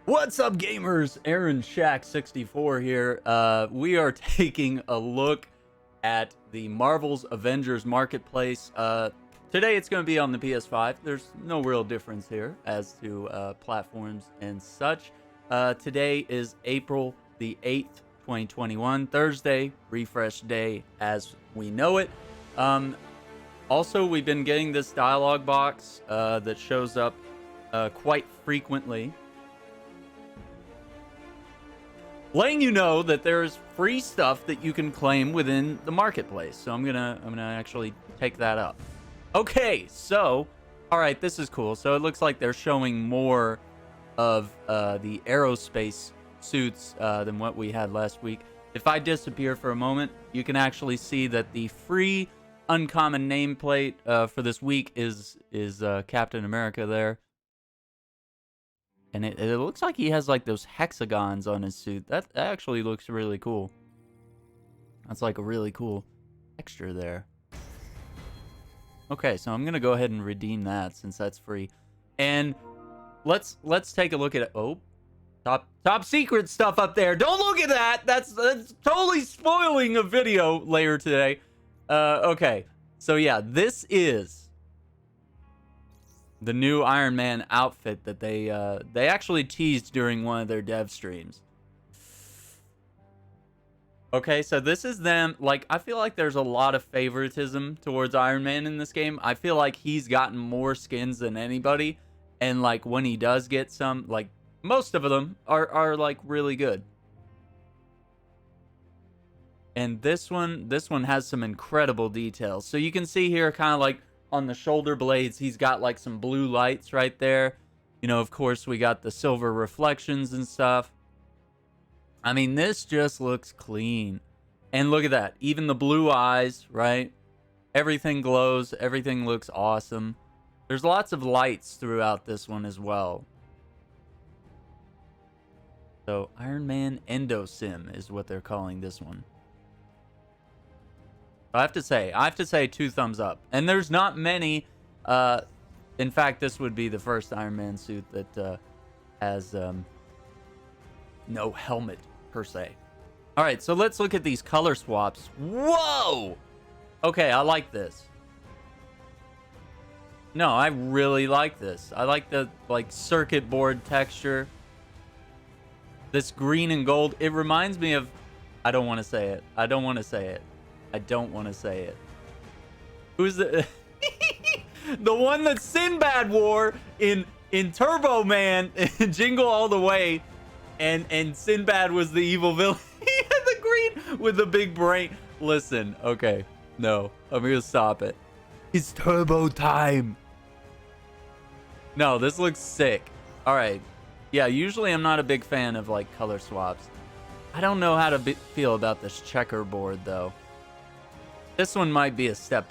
What's up, gamers? Aaron Shack64 here. We are taking a look at the Marvel's Avengers Marketplace. Today it's going to be on the PS5. There's no real difference here as to platforms and such. Today is April the 8th, 2021, Thursday, refresh day as we know it. Also, we've been getting this dialogue box that shows up quite frequently, letting you know that there's free stuff that you can claim within the marketplace. So I'm gonna actually take that up. Okay, so all right, this is cool. So it looks like they're showing more of the aerospace suits than what we had last week. If I disappear for a moment, you can actually see that the free uncommon nameplate for this week is Captain America there. And it looks like he has like those hexagons on his suit. That actually looks really cool. That's like a really cool texture there. Okay, so I'm gonna go ahead and redeem that since that's free. And let's take a look at it. Oh, top secret stuff up there. Don't look at that. That's totally spoiling a video later today. Okay, so yeah, this is the new Iron Man outfit that they actually teased during one of their dev streams. Okay, so this is them. Like, I feel like there's a lot of favoritism towards Iron Man in this game. I feel like he's gotten more skins than anybody, and like when he does get some, like most of them are like really good. And this one has some incredible details. So you can see here kind of like on the shoulder blades, he's got like some blue lights right there. You know, of course, we got the silver reflections and stuff. I mean, this just looks clean. And look at that. Even the blue eyes, right? Everything glows. Everything looks awesome. There's lots of lights throughout this one as well. So Iron Man Endosim is what they're calling this one. I have to say 2 thumbs up. And there's not many. In fact, this would be the first Iron Man suit that has no helmet per se. All right, so let's look at these color swaps. Whoa! Okay, I like this. No, I really like this. I like the like circuit board texture. This green and gold. It reminds me of. I don't want to say it. I don't want to say it. I don't want to say it. Who's the the one that Sinbad wore in Turbo Man, Jingle All the Way, and Sinbad was the evil villain. He had the green with the big brain. Listen, okay, no, I'm gonna stop it. It's Turbo time. No, this looks sick. All right, yeah. Usually, I'm not a big fan of like color swaps. I don't know how to feel about this checkerboard though. This one might be a step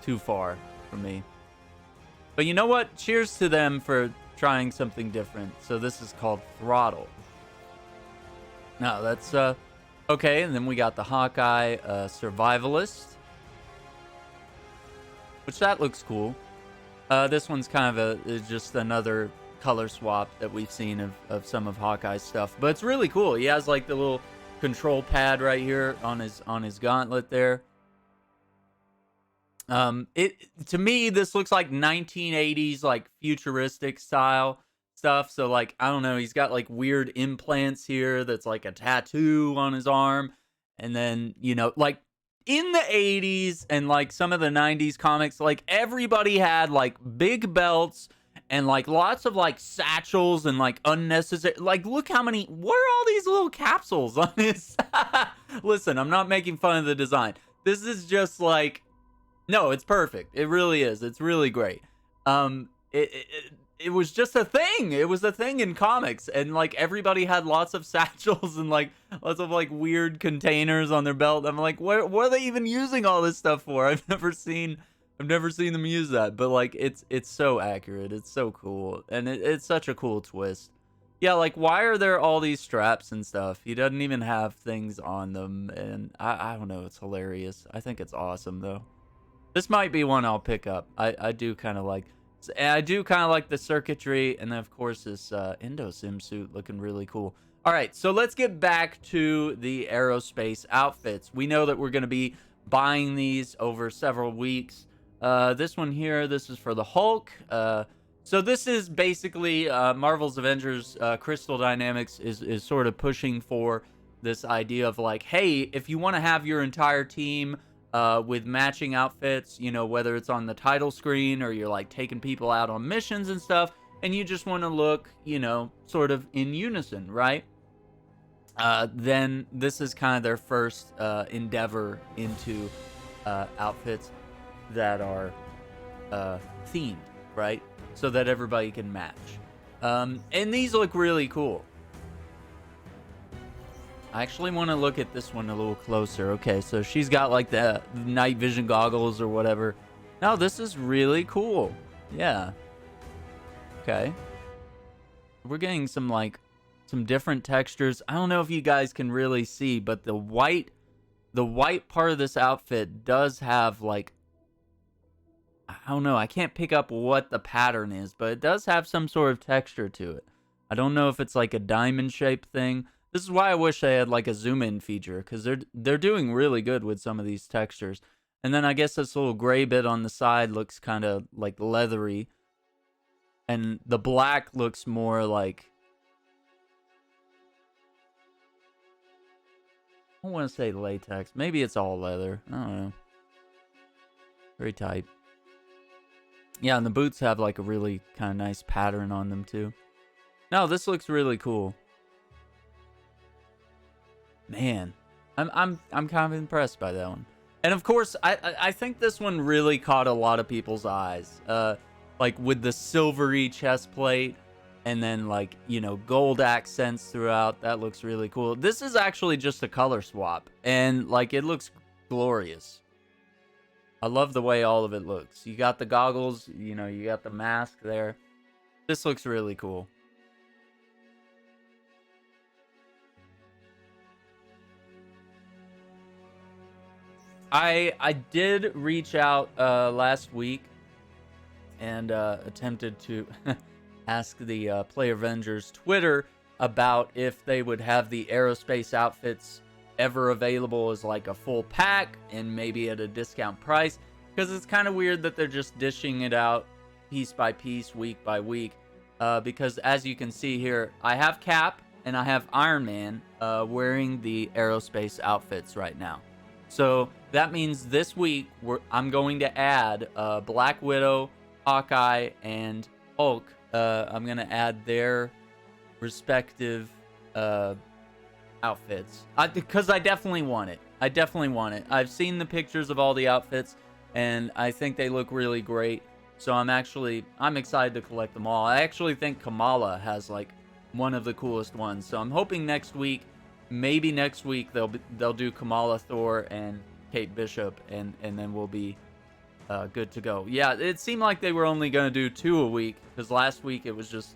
too far for me. But you know what? Cheers to them for trying something different. So this is called Throttle. Now that's okay. And then we got the Hawkeye Survivalist, which that looks cool. This one's kind of just another color swap that we've seen of some of Hawkeye's stuff. But it's really cool. He has like the little control pad right here on his gauntlet there. To me, this looks like 1980s, like futuristic style stuff. So like, I don't know, he's got like weird implants here. That's like a tattoo on his arm. And then, you know, like in the 80s and like some of the 90s comics, like everybody had like big belts and like lots of like satchels and like unnecessary, like look how many, what are all these little capsules on his? Listen, I'm not making fun of the design. This is just like, no, it's perfect. It really is. It's really great. It was just a thing. It was a thing in comics, and like everybody had lots of satchels and like lots of like weird containers on their belt. I'm like, what are they even using all this stuff for? I've never seen them use that. But like, it's so accurate. It's so cool, and it's such a cool twist. Yeah, like why are there all these straps and stuff? He doesn't even have things on them, and I don't know. It's hilarious. I think it's awesome though. This might be one I'll pick up. I do kind of like And I do kind of like the circuitry, and then of course this Endosim suit looking really cool. All right, so let's get back to the aerospace outfits. We know that we're going to be buying these over several weeks. This one here, this is for the Hulk. So this is basically Marvel's Avengers. Crystal Dynamics is sort of pushing for this idea of like, hey, if you want to have your entire team with matching outfits, you know, whether it's on the title screen or you're like taking people out on missions and stuff, and you just want to look, you know, sort of in unison, right? Then this is kind of their first endeavor into outfits that are themed, right? So that everybody can match. And these look really cool. I actually want to look at this one a little closer. Okay, so she's got like the night vision goggles or whatever. No, this is really cool. Yeah. Okay. We're getting some different textures. I don't know if you guys can really see, but the white part of this outfit does have like, I don't know, I can't pick up what the pattern is, but it does have some sort of texture to it. I don't know if it's like a diamond shaped thing. This is why I wish they had like a zoom in feature, because they're doing really good with some of these textures. And then I guess this little gray bit on the side looks kind of like leathery. And the black looks more like, I don't want to say latex. Maybe it's all leather. I don't know. Very tight. Yeah, and the boots have like a really kind of nice pattern on them too. No, this looks really cool. Man, I'm kind of impressed by that one. And of course, I think this one really caught a lot of people's eyes. Like with the silvery chest plate and then like, you know, gold accents throughout. That looks really cool. This is actually just a color swap and like it looks glorious. I love the way all of it looks. You got the goggles, you know, you got the mask there. This looks really cool. I did reach out last week and attempted to ask the Play Avengers Twitter about if they would have the aerospace outfits ever available as like a full pack and maybe at a discount price, because it's kind of weird that they're just dishing it out piece by piece, week by week. Because as you can see here, I have Cap and I have Iron Man wearing the aerospace outfits right now. So that means this week I'm going to add Black Widow, Hawkeye, and Hulk. I'm going to add their respective outfits. Because I definitely want it. I definitely want it. I've seen the pictures of all the outfits, and I think they look really great. So I'm excited to collect them all. I actually think Kamala has like one of the coolest ones. So I'm hoping maybe next week they'll do Kamala, Thor, and Kate Bishop, and then we'll be good to go. Yeah, it seemed like they were only going to do 2 a week, because last week it was just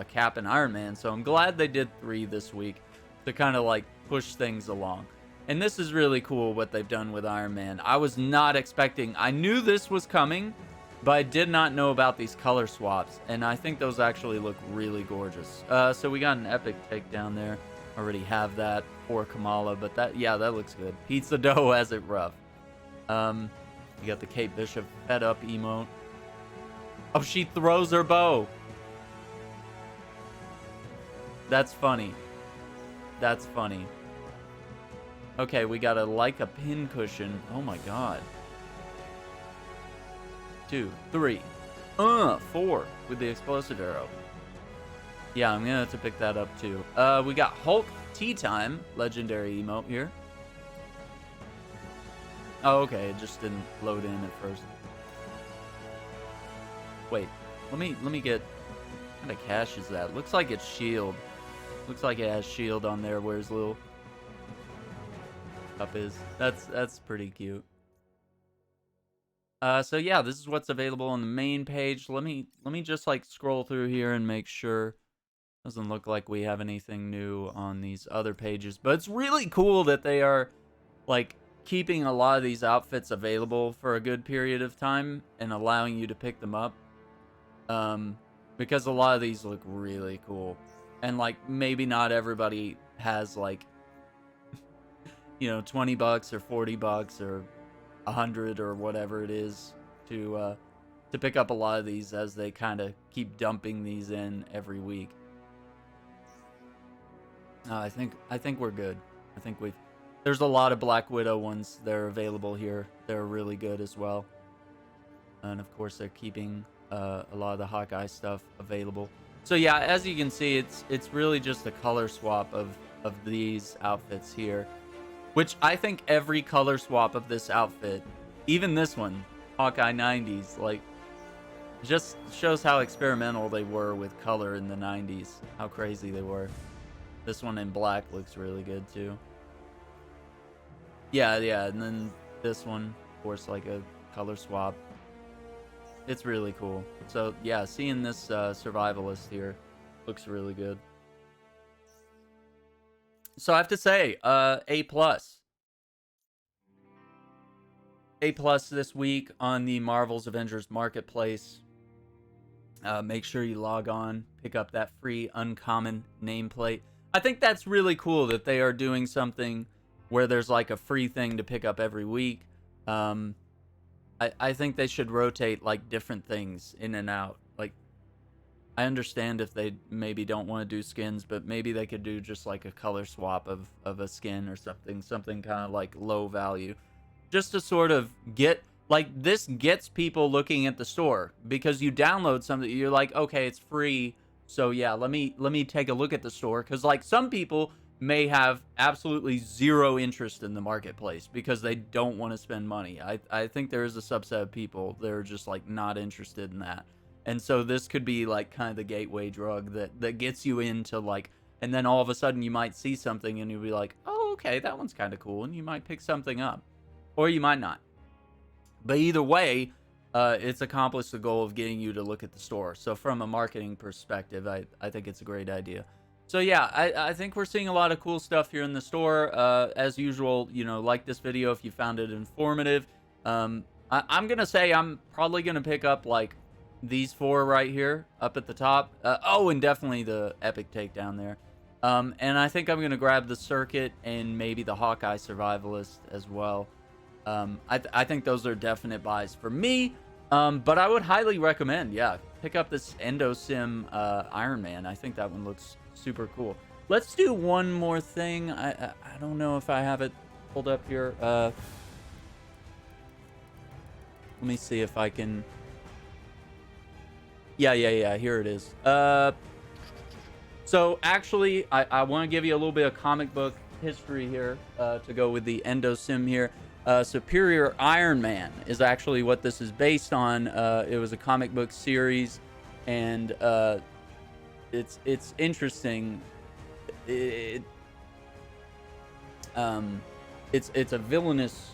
Cap and Iron Man. So I'm glad they did 3 this week to kind of like push things along. And this is really cool what they've done with Iron Man. I was not expecting, I knew this was coming, but I did not know about these color swaps, and I think those actually look really gorgeous. So we got an epic takedown there. Already have that for Kamala, but that looks good. Pizza dough has it rough. You got the Kate Bishop fed up emote. Oh, she throws her bow. That's funny. That's funny. Okay, we got a pin cushion. Oh my god. 2, 3, 4 with the explosive arrow. Yeah, I'm gonna have to pick that up too. We got Hulk Tea Time legendary emote here. Oh, okay, it just didn't load in at first. Wait, let me get, what kind of cash is that? Looks like it's shield. Looks like it has shield on there where his little cup is. That's pretty cute. So yeah, this is what's available on the main page. Let me just like scroll through here and make sure. Doesn't look like we have anything new on these other pages, but it's really cool that they are like keeping a lot of these outfits available for a good period of time and allowing you to pick them up. Because a lot of these look really cool. And, like, maybe not everybody has, like, you know, 20 bucks or 40 bucks or 100 or whatever it is to pick up a lot of these, as they kind of keep dumping these in every week. I think we're good. I think there's a lot of Black Widow ones that are available here. They're really good as well. And of course, they're keeping a lot of the Hawkeye stuff available. So yeah, as you can see, it's really just a color swap of these outfits here, which I think every color swap of this outfit, even this one, Hawkeye 90s, like, just shows how experimental they were with color in the 90s, how crazy they were. This one in black looks really good too. Yeah, and then this one, of course, like a color swap. It's really cool. So yeah, seeing this survivalist here looks really good. So I have to say, A+. A+ this week on the Marvel's Avengers Marketplace. Make sure you log on, pick up that free uncommon nameplate. I think that's really cool that they are doing something where there's like a free thing to pick up every week. I think they should rotate like different things in and out. Like, I understand if they maybe don't want to do skins, but maybe they could do just like a color swap of a skin or something kind of like low value, just to sort of get, like, this gets people looking at the store, because you download something, you're like, okay, it's free, so yeah, let me take a look at the store, because like some people may have absolutely zero interest in the marketplace because they don't want to spend money. I think there is a subset of people that are just like not interested in that. And so this could be like kind of the gateway drug that gets you into, like, and then all of a sudden you might see something and you'll be like, oh, okay, that one's kind of cool, and you might pick something up, or you might not. But either way, it's accomplished the goal of getting you to look at the store. So from a marketing perspective, I think it's a great idea. So yeah, I think we're seeing a lot of cool stuff here in the store. As usual, you know, like this video if you found it informative. I'm going to say I'm probably going to pick up, like, these 4 right here up at the top. Oh, and definitely the Epic Takedown there. And I think I'm going to grab the Circuit and maybe the Hawkeye Survivalist as well. I think those are definite buys for me. But I would highly recommend, yeah, pick up this EndoSim Iron Man. I think that one looks super cool. Let's do one more thing. I don't know if I have it pulled up here. Let me see if I can. Yeah, here it is. So actually, I want to give you a little bit of comic book history here to go with the EndoSim here. Superior Iron Man is actually what this is based on. It was a comic book series, and it's interesting. It's a villainous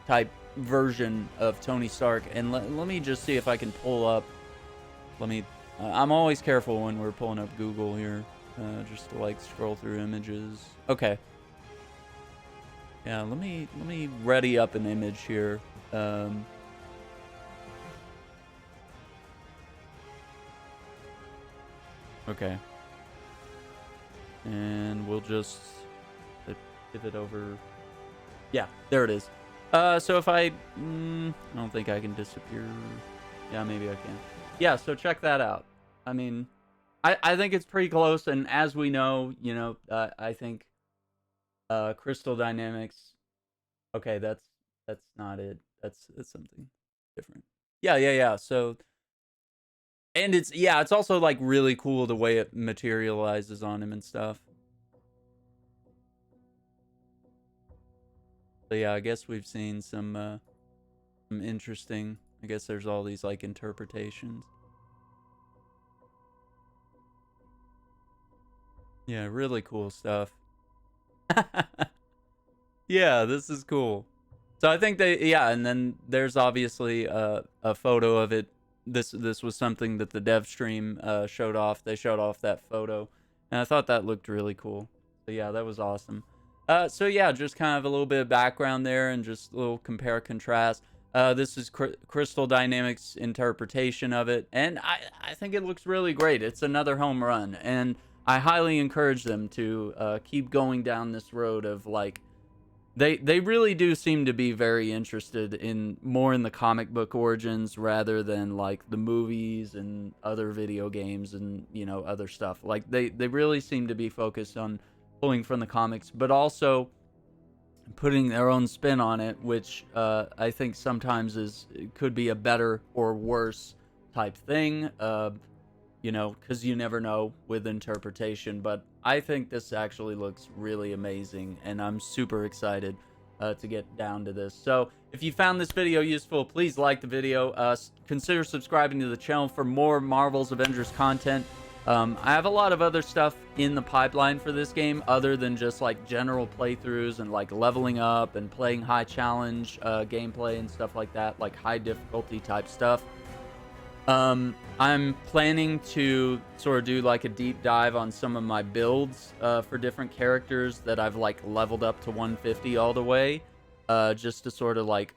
type version of Tony Stark, and let me just see if I can pull up. I'm always careful when we're pulling up Google here, just to like scroll through images. Okay. Yeah, let me ready up an image here. Okay. And we'll just pivot over. Yeah, there it is. So if I don't think I can disappear. Yeah, maybe I can. Yeah, so check that out. I mean, I think it's pretty close, and as we know, you know, I think Crystal Dynamics. Okay, that's not it. That's something different. Yeah. So, and it's also like really cool the way it materializes on him and stuff. So yeah, I guess we've seen some interesting. I guess there's all these like interpretations. Yeah, really cool stuff. Yeah, this is cool. So I think and then there's obviously a photo of it. This was something that the dev stream showed off. They showed off that photo, and I thought that looked really cool. So yeah, that was awesome. So yeah, just kind of a little bit of background there, and just a little compare contrast. This is Crystal Dynamics' interpretation of it, and I think it looks really great. It's another home run, and I highly encourage them to keep going down this road of like they really do seem to be very interested in more in the comic book origins rather than like the movies and other video games and other stuff. Like they really seem to be focused on pulling from the comics, but also putting their own spin on it, which I think sometimes could be a better or worse type thing. Because you never know with interpretation. But I think this actually looks really amazing, and I'm super excited to get down to this. So if you found this video useful, please like the video. Consider subscribing to the channel for more Marvel's Avengers content. I have a lot of other stuff in the pipeline for this game other than just like general playthroughs and like leveling up and playing high challenge gameplay and stuff like that, like high difficulty type stuff. I'm planning to sort of do like a deep dive on some of my builds for different characters that I've like leveled up to 150 all the way, just to sort of like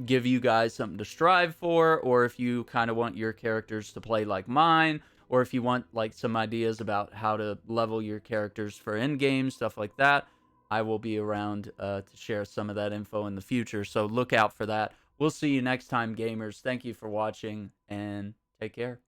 give you guys something to strive for, or if you kind of want your characters to play like mine, or if you want like some ideas about how to level your characters for end game stuff like that. I will be around to share some of that info in the future, so look out for that. We'll see you next time, gamers. Thank you for watching, and take care.